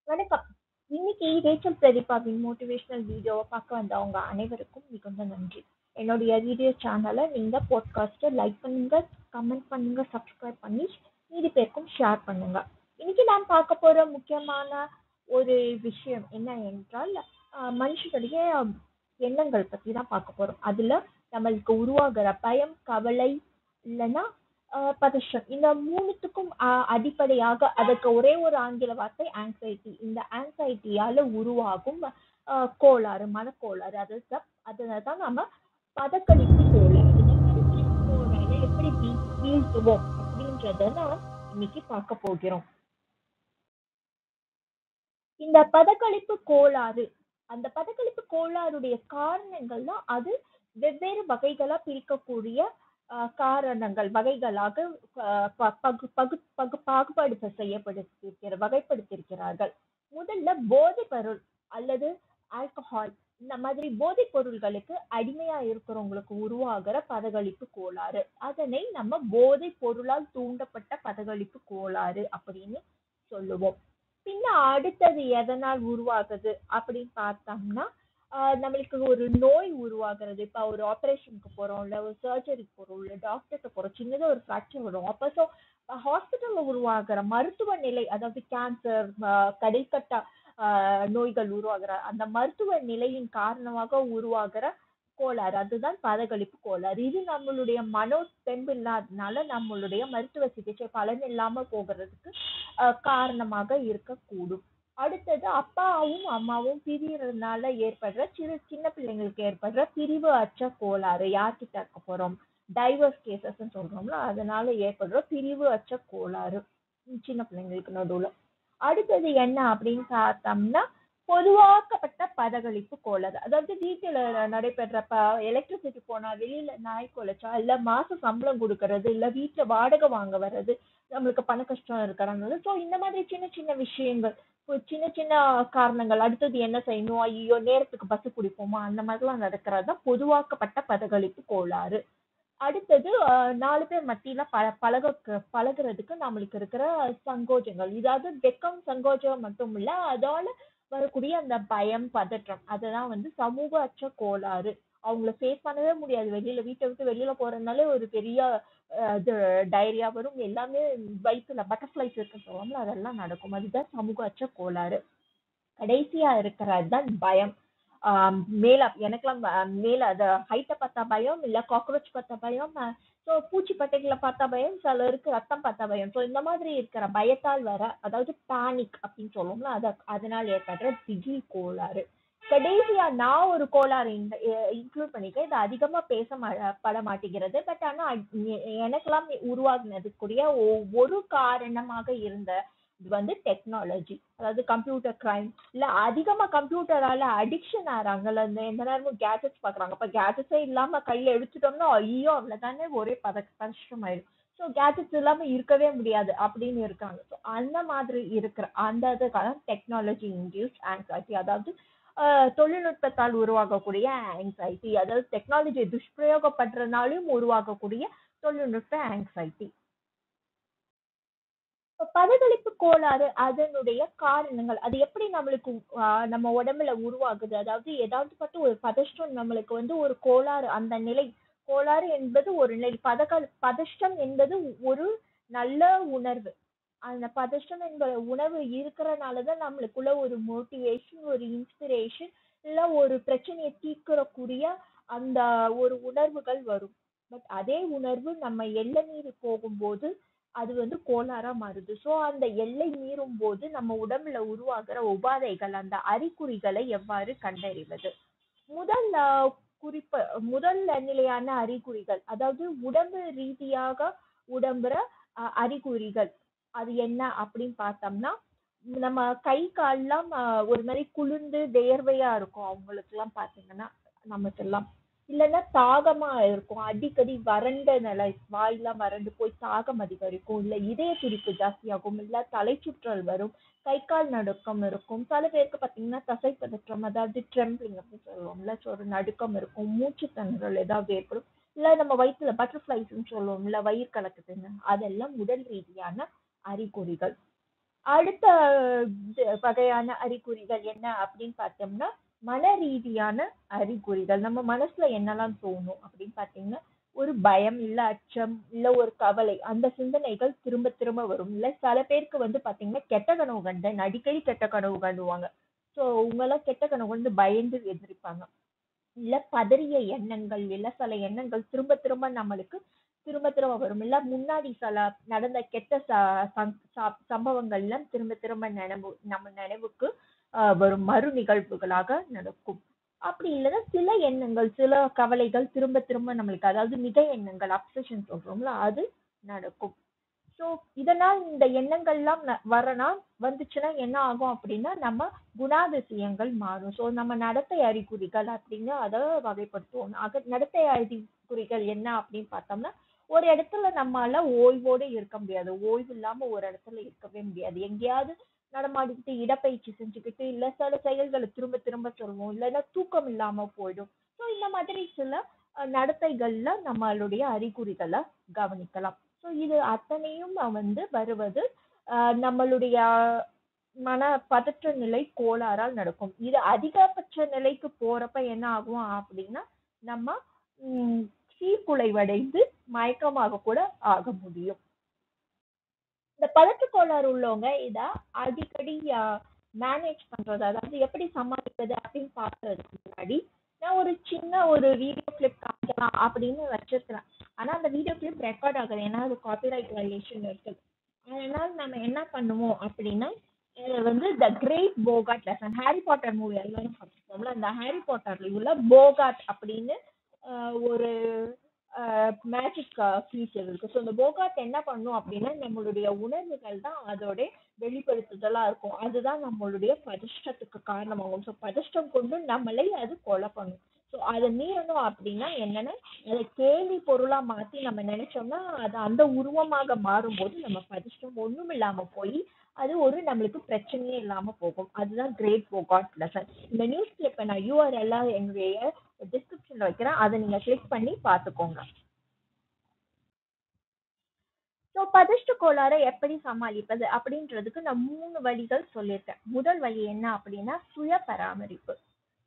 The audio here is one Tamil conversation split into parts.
வணக்கம். இன்னைக்கு ரேச்சல் பிரதீபாவின் மோட்டிவேஷனல் வீடியோவை பார்க்க வந்தவங்க அனைவருக்கும் மிகுந்த நன்றி. என்னுடைய வீடியோ சேனலை நீங்க பாட்காஸ்ட்டை லைக் பண்ணுங்க, கமெண்ட் பண்ணுங்க, சப்ஸ்கிரைப் பண்ணி மீதி பேருக்கும் ஷேர் பண்ணுங்க. இன்னைக்கு நான் பார்க்க போற முக்கியமான ஒரு விஷயம் என்ன என்றால் மனுஷனுடைய எண்ணங்கள் பத்தி தான் பார்க்க போறோம். அதுல நம்மளுக்கு உருவாகிற பயம், கவலை இல்லைன்னா பதஷ்டம், இந்த மூணுத்துக்கும் அடிப்படையாக அதற்கு ஒரே ஒரு ஆங்கில வார்த்தை ஆங்ஸைட்டி. இந்த ஆங்ஸைட்டியால உருவாகும் கோளாறு, மனக்கோளாறு, அதுதான் நம்ம பதக்கடிப்பு கோளாறு. இந்த பதக்கடிப்பு கோளாறு எப்படி வீழ்த்துவோம் அப்படின்றத நான் இன்னைக்கு பார்க்க போகிறோம். இந்த பதக்கடிப்பு கோளாறு, அந்த பதக்கடிப்பு கோளாறுடைய காரணங்கள் தான் அது வெவ்வேறு வகைகளா பிரிக்கக்கூடிய காரணங்கள் வகைகளாக பாகுபாடு வகைப்படுத்தியிருக்கிறார்கள். முதல்ல போதைப் பொருள் அல்லது ஆல்கஹால், இந்த மாதிரி போதைப் பொருள்களுக்கு அடிமையா இருக்கிறவங்களுக்கு உருவாகிற பதகளிப்பு கோளாறு, அதனை நம்ம போதைப் பொருளால் தூண்டப்பட்ட பதகளிப்பு கோளாறு அப்படின்னு சொல்லுவோம். பின்ன அடுத்தது எதனால் உருவாகுது அப்படின்னு பார்த்தோம்னா, நம்மளுக்கு ஒரு நோய் உருவாகிறது. இப்போ ஒரு ஆப்ரேஷனுக்கு போறோம், இல்லை ஒரு சர்ஜரிக்கு போறோம், இல்லை டாக்டர்கிட்ட போறோம், சின்னதாக ஒரு ஃப்ராக்சர் வரும். அப்போ ஸோ ஹாஸ்பிட்டல்ல உருவாகிற மருத்துவ நிலை, அதாவது கேன்சர், கடைக்கட்ட நோய்கள் உருவாகிற அந்த மருத்துவ நிலையின் காரணமாக உருவாகிற கோளாறு, அதுதான் பதகளிப்பு கோளாறு. இது நம்மளுடைய மனோ தெம்பு இல்லாதனால நம்மளுடைய மருத்துவ சிகிச்சை பலன் இல்லாம போகிறதுக்கு காரணமாக இருக்கக்கூடும். அடுத்தது அப்பாவும் அம்மாவும் பிரியறதுனால ஏற்படுற சின்ன பிள்ளைங்களுக்கு ஏற்படுற பிரிவு அற்ற கோளாறு. யார்கிட்ட இருக்க போறோம், டைவர்ஸ் கேசஸ் சொல்றோம்ல, அதனால ஏற்படுற பிரிவு அற்ற கோளாறு சின்ன பிள்ளைங்களுக்கு நடுவுல. அடுத்தது என்ன அப்படின்னு பார்த்தோம்னா, பொதுவாக்கப்பட்ட பதகளிப்பு கோளாறு. அதாவது வீட்டுல நடைபெற எலக்ட்ரிசிட்டி போனா, வெளியில நாய் குலைச்சா, இல்ல மாச சம்பளம் கொடுக்கறது, இல்ல வீட்டுல வாடகை வாங்க வர்றது, நம்மளுக்கு பண கஷ்டம் இருக்கிறனால, ஸோ இந்த மாதிரி சின்ன சின்ன விஷயங்கள், சின்ன சின்ன காரணங்கள். அடுத்தது என்ன செய்யணும், ஐயோ நேரத்துக்கு பஸ் பிடிப்போமா, அந்த மாதிரிலாம் நடக்கிறது தான் பொதுவாக்கப்பட்ட பதகளிப்பு கோளாறு. அடுத்தது 4 பேர் மத்தியில பழகுறதுக்கு நம்மளுக்கு இருக்கிற சங்கோஜங்கள். இதாவது வெக்கம், சங்கோஜம் மட்டும் இல்ல, அதால வரக்கூடிய அந்த பயம், பதற்றம், அதெல்லாம் சமூக அற்ற கோளாறு. அவங்கள ஃபேஸ் பண்ணவே முடியாது. வீட்டை விட்டு வெளியில போறதுனாலே ஒரு பெரிய இது டைரியா வரும், எல்லாமே வயிற்றுல பட்டர்ஃபிளைஸ் இருக்குன்னு சொல்லுவாங்கல்ல, அதெல்லாம் நடக்கும். அதுதான் சமூக அற்ற கோளாறு. கடைசியா இருக்கிறது தான் பயம். மேல எனக்கெல்லாம் மேல அத ஹைட்டை பார்த்தா பயம், இல்ல காக்ரோச் பார்த்தா பயம், ஸோ பூச்சிப்பட்டைகளை பார்த்தா பயம், சிலருக்கு ரத்தம் பார்த்தா பயம். ஸோ இந்த மாதிரி இருக்கிற பயத்தால் வர, அதாவது பேனிக் அப்படின்னு சொல்லுவோம்ல, அதனால் ஏற்படுற திகில் கோளாறு. கடைசியா நான் ஒரு கோளாறு இன்க்ளூட் பண்ணிக்கிறேன். இது அதிகமா பட மாட்டேங்கிறது. பட் ஆனா எனக்கெல்லாம் உருவாகினதுக்குரிய ஒரு காரணமாக இருந்த இது டெக்னாலஜி. அதாவது கம்ப்யூட்டர் கிரைம், இல்ல அதிகமா கம்ப்யூட்டரால அடிக்ஷன் ஆறாங்கல்ல, எந்த நேரமும் கேஜெட்ஸ் பாக்குறாங்க. அப்ப கேஜெட்ஸே இல்லாம கையில எடுத்துட்டோம்னா ஐயோ அவ்வளவுதானே, ஒரே கஷ்டம் ஆயிடும். ஸோ கேஜெட்ஸ் இல்லாம இருக்கவே முடியாது அப்படின்னு இருக்காங்க. ஸோ அந்த மாதிரி இருக்கிற அந்த இதுக்கான டெக்னாலஜி இன்டியூஸ்ட் ஆங்ஸைட்டி, அதாவது தொழில்நுட்பத்தால் உருவாகக்கூடிய ஆங்ஸைட்டி, அதாவது டெக்னாலஜியை துஷ்பிரயோகப்படுறதுனாலும் உருவாகக்கூடிய தொழில்நுட்ப ஆங்ஸைட்டி. பதகளிப்பு கோளாறு, அதனுடைய காரணங்கள், அது எப்படி நம்மளுக்கு நம்ம உடம்புல உருவாகுது, அதாவது ஏதாவது பட்டு ஒரு பதஷ்டம் நம்மளுக்கு ஒரு கோளாறு, அந்த நிலை. கோளாறு என்பது ஒரு நிலை, பதஷ்டம் என்பது ஒரு நல்ல உணர்வு. அந்த பதஷ்டம் என்பது உணர்வு இருக்கிறனாலதான் நம்மளுக்குள்ள ஒரு மோட்டிவேஷன், ஒரு இன்ஸ்பிரேஷன், இல்ல ஒரு பிரச்சனையை தீர்க்கக்கூடிய அந்த ஒரு உணர்வுகள் வரும். பட் அதே உணர்வு நம்ம எல்லை மீறி போகும்போது அது கோளாறா மாறுது. ஸோ அந்த எல்லை மீறும் போது நம்ம உடம்புல உருவாகிற உபாதைகள், அந்த அறிகுறிகளை எவ்வாறு கண்டறிவது? முதல் குறிப்பு, முதல் நிலையான அறிகுறிகள், அதாவது உடம்பு ரீதியாக உடம்புற அறிகுறிகள், அது என்ன அப்படின்னு பார்த்தோம்னா, நம்ம கை கால்லாம் ஒரு மாதிரி குளிர்ந்து வேர்வையா இருக்கும் அவங்களுக்கு எல்லாம் பாத்தீங்கன்னா, நமக்கு எல்லாம். இல்லைன்னா தாகமா இருக்கும், அடிக்கடி வறண்ட நிலை, வாயெல்லாம் வறண்டு போய் தாகம் அதிகரிக்கும், இல்ல இதய துடிப்பு ஜாஸ்தியாகும், இல்ல தலை சுற்றல் வரும், கை கால் நடுக்கம் இருக்கும். சில பேருக்கு பாத்தீங்கன்னா தசை பதற்றம், அதாவது ட்ரெம்பிளிங் அப்படின்னு சொல்லுவோம்ல, ஒரு நடுக்கம் இருக்கும், மூச்சு திணறல் ஏதாவது ஏற்படும், இல்ல நம்ம வயிற்றுல பட்டர்ஃபிளைஸ்ன்னு சொல்லுவோம், இல்ல வயிறு கலக்குதுன்னு, அதெல்லாம் உடல் ரீதியான அறிகுறிகள். அடுத்த வகையான அறிகுறிகள் என்ன அப்படின்னு பார்த்தோம்னா, மன ரீதியான அறிகுறிகள். நம்ம மனசுல என்னெல்லாம் தோணும் அப்படின்னு பார்த்தீங்கன்னா, ஒரு பயம், இல்ல அச்சம், இல்ல ஒரு கவலை. அந்த சிந்தனைகள் திரும்ப திரும்ப வரும். இல்ல சில பேருக்கு வந்து பார்த்தீங்கன்னா, கெட்ட கனவு கண்டேன். அடிக்கடி கெட்ட கனவு காணுவாங்க. ஸோ இவங்கலாம் கெட்ட கனவு வந்து பயந்து எந்திரிப்பாங்க. இல்ல பதறிய எண்ணங்கள், இல்ல சில எண்ணங்கள் திரும்ப திரும்ப நம்மளுக்கு திரும்ப திரும்ப வரும். இல்ல முன்னாடி சில நடந்த கெட்ட சம்பவங்கள்லாம் திரும்ப திரும்ப நம்ம நினைவுக்கு வரும் மறு நிகழ்வுகளாக நடக்கும். அப்படி இல்லைன்னா சில எண்ணங்கள், சில கவலைகள் திரும்ப திரும்ப நம்மளுக்கு அதாவது மிக எண்ணங்கள் அப்சஷன் சொல்றோம்ல அது நடக்கும். ஸோ இதனால் இந்த எண்ணங்கள்லாம் வந்துச்சுன்னா என்ன ஆகும் அப்படின்னா, நம்ம குணாதிசயங்கள் மாறும். ஸோ நம்ம நடத்தை அறிகுறிகள் அப்படின்னு அதை வகைப்படுத்துவோம். நடத்தை அறிகுறிகள் என்ன அப்படின்னு பார்த்தோம்னா, ஒரு இடத்துல நம்மால ஓய்வோடு இருக்க முடியாது. ஓய்வு இல்லாம ஒரு இடத்துல இருக்கவே முடியாது. எங்கேயாவது நடமாடிக்கிட்டு, இடப்பயிற்சி செஞ்சுக்கிட்டு, இல்ல சில செயல்களை திரும்ப திரும்ப சொல்லுவோம். இல்லைன்னா தூக்கம் இல்லாம போயிடும். ஸோ இந்த மாதிரி சில நடத்தைகள்ல நம்மளுடைய அறிகுறிகளை கவனிக்கலாம். ஸோ இது அத்தனையும் வந்து வருவது நம்மளுடைய மன பதற்ற நிலை கோளாறால் நடக்கும். இது அதிகபட்ச நிலைக்கு போறப்ப என்ன ஆகும் அப்படின்னா, நம்ம சீர்குலைவடைந்து மயக்கமாக கூட ஆக முடியும். இந்த பதற்றக் கோளாறு உள்ளவங்க இத அடிக்கடி மேனேஜ் பண்றது, அதாவது எப்படி சமாளிப்பது அப்படின்னு பாக்குறதுக்கு முன்னாடி நான் ஒரு சின்ன ஒரு வீடியோ கிளிப் காமிக்கலாம் அப்படின்னு வச்சிருக்கிறேன். ஆனா அந்த வீடியோ கிளிப் ரெக்கார்ட் ஆகுது. ஏன்னா அது காப்பிரைட் வயலேஷன் இருக்கு. அதனால நம்ம என்ன பண்ணுவோம் அப்படின்னா, வந்து the great Bogart lesson, Harry Potter movie எல்லாரும் பார்த்துருப்போம்ல, அந்த ஹாரி பாட்டர்ல உள்ள போகாட் அப்படின்னு ஒரு மேஜிக் ஃபீச்சர் இருக்கு. ஸோ இந்த போகாட் என்ன பண்ணும் அப்படின்னா, நம்மளுடைய உணர்வுகள் தான் அதோட வெளிப்படுத்துதலா இருக்கும். அதுதான் நம்மளுடைய பதஷ்டத்துக்கு காரணமாகும். ஸோ பதஷ்டம் கொண்டு நம்மளை அது கொலை பண்ணும். ஸோ அதை மீறணும் அப்படின்னா என்னன்னா, அதை கேலி பொருளா மாத்தி நம்ம நினைச்சோம்னா அது அந்த உருவமாக மாறும்போது நம்ம பதஷ்டம் ஒண்ணும் இல்லாம போய் அது ஒரு நம்மளுக்கு பிரச்சனையே இல்லாம போகும். அதுதான் கிரேட் போகாட் லெசன். இந்த நியூஸ் கிளிப்பை நான் URL என்னுடைய டிஸ்கிரிப்ஷன்ல வைக்கிறேன். அதை நீங்க கிளிக் பண்ணி பார்த்துக்கோங்க. ஸோ பதஷ்ட கோளாறை எப்படி சமாளிப்பது அப்படின்றதுக்கு நான் 3 வழிகள் சொல்லியிருக்கேன். முதல் வழி என்ன அப்படின்னா, சுய பராமரிப்பு.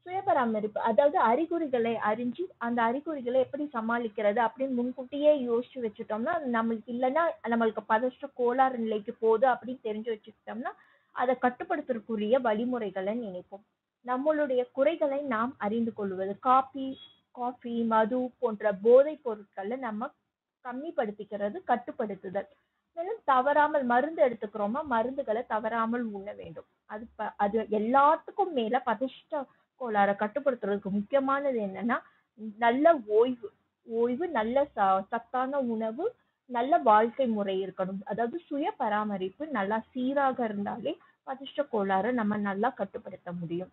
சுய பராமரிப்பு அதாவது அறிகுறிகளை அறிஞ்சு அந்த அறிகுறிகளை எப்படி சமாளிக்கிறது அப்படின்னு முன்கூட்டியே யோசிச்சு வச்சுட்டோம்னா, நம்மளுக்கு இல்லைன்னா நம்மளுக்கு பதஷ்ட கோளாறு நிலைக்கு போகுது அப்படின்னு தெரிஞ்சு வச்சுக்கிட்டோம்னா, அதை கட்டுப்படுத்துறதுக்குரிய வழிமுறைகளை நினைப்போம். நம்மளுடைய குறைகளை நாம் அறிந்து கொள்வது. காஃபி, மது போன்ற போதைப் பொருட்களை நம்ம கம்மிப்படுத்திக்கிறது, கட்டுப்படுத்துதல். மேலும் தவறாமல் மருந்து எடுத்துக்கிறோமா, மருந்துகளை தவறாமல் உண்ண வேண்டும். அது எல்லாத்துக்கும் மேல பதஷ்ட கோளாறை கட்டுப்படுத்துறதுக்கு முக்கியமானது என்னன்னா, நல்ல ஓய்வு. நல்ல சத்தான உணவு, நல்ல வாழ்க்கை முறை இருக்கணும். அதாவது சுய பராமரிப்பு நல்லா சீராக இருந்தாலே பதஷ்ட கோளாறை நம்ம நல்லா கட்டுப்படுத்த முடியும்.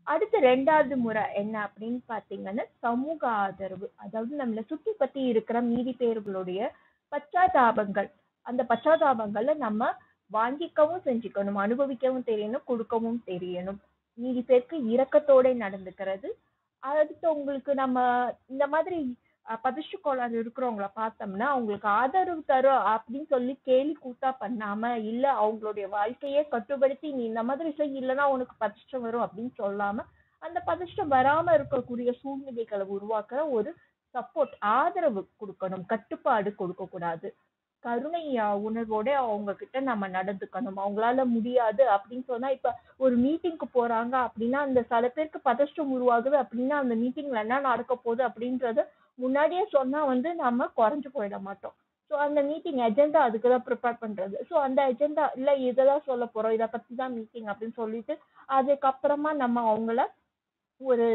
அடுத்து 2வது முறை என்ன அப்படின்னு பாத்தீங்கன்னா, சமூக ஆதரவு. அதாவது நம்மளை சுத்தி பத்தி இருக்கிற மீதி பேர்களுடைய பச்சாதாபங்கள். அந்த பச்சாதாபங்களை நம்ம வாங்கிக்கவும் செஞ்சுக்கணும், அனுபவிக்கவும் தெரியணும், கொடுக்கவும் தெரியணும். மீதி பேருக்கு இரக்கத்தோட நடந்துக்கிறது. அடுத்து உங்களுக்கு நம்ம இந்த மாதிரி பதஷ்ட கோளாறு இருக்கிறவங்கள பார்த்தோம்னா, அவங்களுக்கு ஆதரவு தரும் அப்படின்னு சொல்லி கேலி கூத்தா பண்ணாம, இல்ல அவங்களுடைய வாழ்க்கையே கட்டுப்படுத்தி நீ இந்த மாதிரி செய் இல்லைன்னா உனக்கு பதஷ்டம் வரும் அப்படின்னு சொல்லாம, அந்த பதஷ்டம் வராம இருக்கக்கூடிய சூழ்நிலைகளை உருவாக்குற ஒரு சப்போர்ட், ஆதரவு கொடுக்கணும். கட்டுப்பாடு கொடுக்க கூடாது. கருணை உணர்வோட அவங்க கிட்ட நம்ம நடந்துக்கணும். அவங்களால முடியாது அப்படின்னு சொன்னா, இப்ப ஒரு மீட்டிங்க்கு போறாங்க அப்படின்னா, அந்த சில பேருக்கு பதஷ்டம் உருவாகுது அப்படின்னா, அந்த மீட்டிங்ல என்ன நடக்க போகுது அப்படின்றத முன்னாடியே சொன்னா வந்து நம்ம குறைஞ்சு போயிட மாட்டோம். ஸோ அந்த மீட்டிங் அஜெண்டா அதுக்கு தான் ப்ரிப்பேர் பண்றது. ஸோ அந்த அஜெண்டா இல்ல இததான் சொல்ல போறோம், இதை பத்தி தான் மீட்டிங் அப்படின்னு சொல்லிட்டு அதுக்கப்புறமா நம்ம அவங்கள ஒரு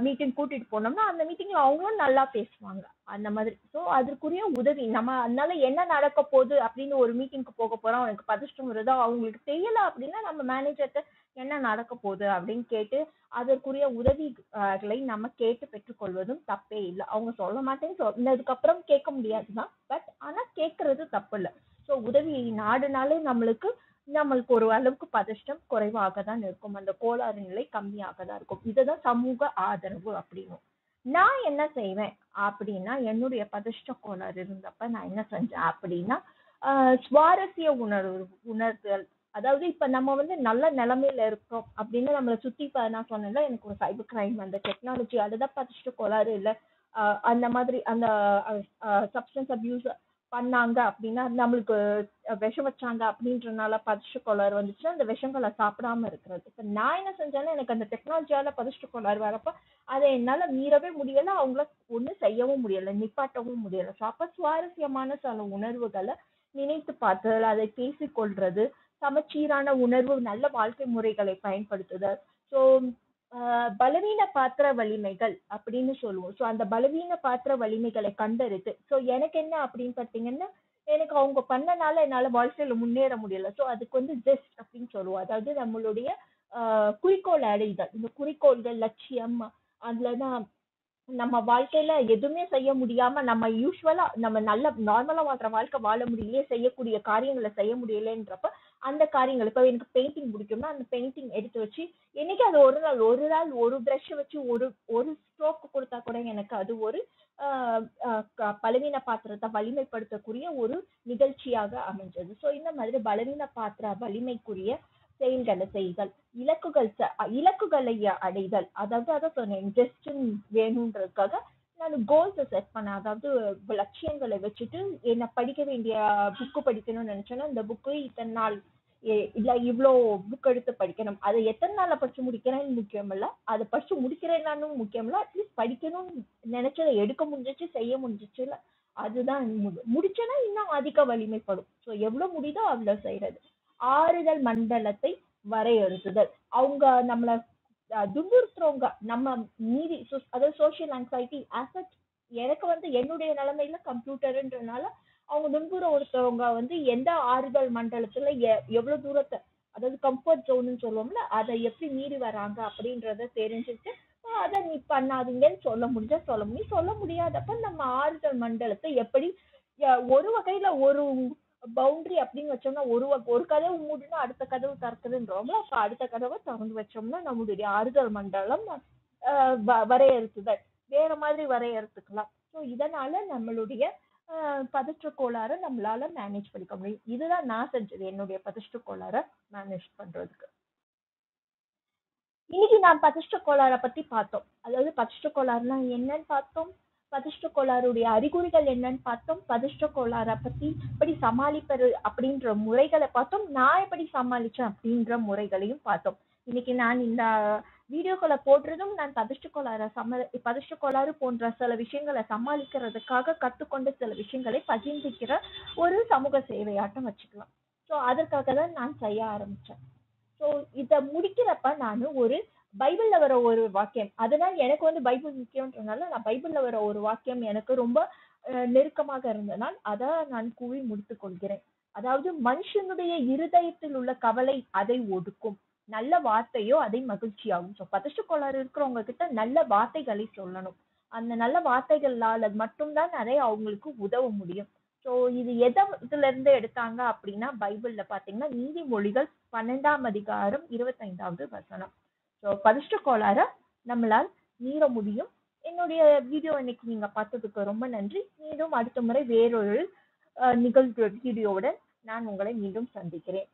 மீட்டிங் கூட்டிட்டு போனோம்னா, அந்த மீட்டிங்ல அவங்களும் நல்லா பேசுவாங்க. அந்த மாதிரி. ஸோ அதற்குரிய உதவி நம்ம அதனால என்ன நடக்க போகுது அப்படின்னு ஒரு மீட்டிங்க்கு போக போறோம். அவனுக்கு பதஷ்டம் வருதா அவங்களுக்கு தெரியல அப்படின்னா நம்ம மேனேஜர்ட்ட என்ன நடக்க போகுது அப்படின்னு கேட்டு அதற்குரிய உதவிகளை நம்ம கேட்டு பெற்றுக்கொள்வதும் தப்பே இல்லை. அவங்க சொல்ல மாட்டேன்னு சொன்னதுக்கு அப்புறம் கேட்க முடியாதுதான். பட் ஆனா கேட்கறது தப்பு இல்லை. ஸோ உதவி நாடுனாலே நம்மளுக்கு ஒரு அளவுக்கு பதஷ்டம் குறைவாக தான் இருக்கும். அந்த கோளாறு நிலை கம்மியாக தான் இருக்கும். இதுதான் சமூக ஆதரவு அப்படின்னு. நான் என்ன செய்வேன் அப்படின்னா, என்னுடைய பதஷ்ட கோளாறு இருந்தப்ப நான் என்ன செஞ்சேன் அப்படின்னா, சுவாரஸ்ய உணர்தல். அதாவது இப்ப நம்ம வந்து நல்ல நிலைமையில இருக்கோம் அப்படின்னு நம்மளை சுத்தி நான் சொன்னேன்ல, எனக்கு ஒரு சைபர் கிரைம் அந்த டெக்னாலஜி அதுதான் பதிச்சுட்டு கோளாறு இல்ல அந்த மாதிரி அந்த சப்ஸ்டன்ஸ் அபியூஸ் பண்ணாங்க அப்படின்னா நம்மளுக்கு விஷம் வச்சாங்க அப்படின்றனால பதிச்சுட்டு கோளாறு வந்துச்சுன்னா அந்த விஷங்களை சாப்பிடாம இருக்கிறது. இப்ப நான் என்ன செஞ்சேன்னா எனக்கு அந்த டெக்னாலஜியால பதிச்சுட்டு கோளாறு வரப்ப அதை என்னால மீறவே முடியல, அவங்கள ஒண்ணு செய்யவும் முடியல, நிப்பாட்டவும் முடியல. ஸோ அப்ப சுவாரஸ்யமான சில உணர்வுகளை நினைத்து பார்த்தல், அதை பேசிக்கொள்றது, சமச்சீரான உணர்வு, நல்ல வாழ்க்கை முறைகளை பயன்படுத்துதல். ஸோ பலவீன பாத்திர வலிமைகள் அப்படின்னு சொல்லுவோம். ஸோ அந்த பலவீன பாத்திர வலிமைகளை கண்டறிது. ஸோ எனக்கு என்ன அப்படின்னு பார்த்தீங்கன்னா, எனக்கு அவங்க பண்ணனால என்னால வாழ்க்கையில முன்னேற முடியல. ஸோ அதுக்கு வந்து ஜெஸ்ட் அப்படின்னு சொல்லுவோம். அதாவது நம்மளுடைய குறிக்கோள் அடைதல். இந்த குறிக்கோள்கள், லட்சியம், அதுலதான் நம்ம வாழ்க்கையில எதுவுமே செய்ய முடியாம நம்ம யூஸ்வலா நம்ம நல்ல நார்மலா வாழ்ற வாழ்க்கை வாழ முடியலையே, செய்யக்கூடிய காரியங்களை செய்ய முடியலன்றப்ப அந்த காரியங்கள் இப்ப எனக்கு பெயிண்டிங் பிடிக்கும்னா அந்த பெயிண்டிங் எடுத்து வச்சு என்னைக்கு அது ஒரு நாள் ஒரு பிரஷ் வச்சு ஒரு ஒரு ஸ்ட்ரோக் கொடுத்தா கூட எனக்கு அது ஒரு பலவீன பாத்திரத்தை வலிமைப்படுத்தக்கூடிய ஒரு நிகழ்ச்சியாக அமைஞ்சது. ஸோ இந்த மாதிரி பலவீன பாத்திர வலிமைக்குரிய செயல்களை செய்தல், இலக்குகளை அடைதல். அதாவது அதான் சொன்னேன், ஜஸ்ட் வேணுன்றதுக்காக நான் கோல்ஸ் செட் பண்ணேன். அதாவது லட்சியங்களை வச்சுட்டு என்ன படிக்க வேண்டிய புக்கு படிக்கணும்னு நினைச்சேன்னா இந்த புக்கு இத்தனை நாள் இல்ல இவ்வளோ புக் எடுத்து படிக்கணும். அதை எத்தனை நாள்ல படிச்சு முடிக்கிறேன்னு முக்கியம் இல்ல, அதை படிச்சு முடிக்கிறேன்னு முக்கியம் இல்ல, அட்லீஸ்ட் படிக்கணும்னு நினைச்சதை எடுக்க முடிஞ்சிச்சு, செய்ய முடிஞ்சிச்சு இல்ல, அதுதான் முடிச்சேன்னா இன்னும் அதிக வலிமைப்படும். ஸோ எவ்வளவு முடியுதோ அவ்வளவு செய்யறது. ஆறுதல் மண்டலத்தை வரையறுத்துதல். அவங்க நம்மள துன்புறுத்துறவங்க நம்ம மீறி அதாவது சோசியல் ஆங்ஸைட்டி அஃபெக்ட். எனக்கு வந்து என்னுடைய நிலைமையில கம்ப்யூட்டர்ன்றனால அவங்க துன்புறுத்தவங்க வந்து எந்த ஆறுதல் மண்டலத்துல எவ்வளவு தூரத்தை, அதாவது கம்ஃபர்ட் ஜோன்னு சொல்லுவோம்ல, அதை எப்படி மீறி வராங்க அப்படின்றத தெரிஞ்சுட்டு அதை நீ பண்ணாதீங்கன்னு சொல்ல முடிஞ்சா சொல்ல முடியும், சொல்ல முடியாதப்ப நம்ம ஆறுதல் மண்டலத்தை எப்படி ஒரு வகையில ஒரு பவுண்டரி அப்படின்னு வச்சோம்னா ஒரு கதவு மூடுனா அடுத்த கதவு திறக்குதுன்றோம்ல, அப்ப அடுத்த கதவை திறந்து வச்சோம்னா நம்மளுடைய ஆறுதல் மண்டலம் வரையறுத்துதல் வேற மாதிரி வரையறுத்துக்கலாம். ஸோ இதனால நம்மளுடைய பதற்ற கோளாறை நம்மளால மேனேஜ் பண்ணிக்க முடியும். இதுதான் நான் செஞ்சது என்னுடைய பதற்ற கோளாறை மேனேஜ் பண்றதுக்கு. இன்னைக்கு நான் பதற்ற கோளாறை பத்தி பார்த்தோம். அதாவது பதற்ற கோளாறுனா என்னன்னு பார்த்தோம், பதற்ற கோளாறுடைய அறிகுறிகள் என்னன்னு பார்த்தோம், பதற்ற கோளாறை பத்தி எப்படி சமாளிப்பது அப்படின்ற முறைகளை பார்த்தோம், நான் எப்படி சமாளிச்சேன் அப்படின்ற முறைகளையும் பார்த்தோம். இன்னைக்கு நான் இந்த வீடியோக்களை போடுறதும் நான் பதற்ற கோளாறு போன்ற சில விஷயங்களை சமாளிக்கிறதுக்காக கற்றுக்கொண்ட சில விஷயங்களை பகிர்ந்துக்கிற ஒரு சமூக சேவையாட்டம் வச்சுக்கலாம். ஸோ அதற்காக தான் நான் செய்ய ஆரம்பிச்சேன். ஸோ இதை முடிக்கிறப்ப நான் ஒரு பைபிள்ல வர ஒரு வாக்கியம், அதனால எனக்கு வந்து பைபிள் முக்கியம்ன்றதுனால நான் பைபிள்ல வர ஒரு வாக்கியம் எனக்கு ரொம்ப நெருக்கமாக இருந்தனால் அதை நான் கூறி முடித்துக் கொள்கிறேன். அதாவது மனுஷனுடைய இருதயத்தில் உள்ள கவலை அதை ஒடுக்கும், நல்ல வார்த்தையோ அதை மகிழ்ச்சியாகும். ஸோ பதற்ற கோளாறு இருக்கிறவங்க கிட்ட நல்ல வார்த்தைகளை சொல்லணும். அந்த நல்ல வார்த்தைகளால மட்டும்தான் அதை அவங்களுக்கு உதவ முடியும். ஸோ இது எதுல இருந்து எடுத்தாங்க அப்படின்னா பைபிள்ல பாத்தீங்கன்னா நீதிமொழிகள் 12ஆம் அதிகாரம் 25வது வசனம். ஸோ பதற்ற கோளாற நம்மளால் மீற முடியும். என்னுடைய வீடியோ இன்னைக்கு நீங்க பார்த்ததுக்கு ரொம்ப நன்றி. மீண்டும் அடுத்த முறை வேறொரு நிகழ்வு வீடியோவுடன் நான் உங்களை மீண்டும் சந்திக்கிறேன்.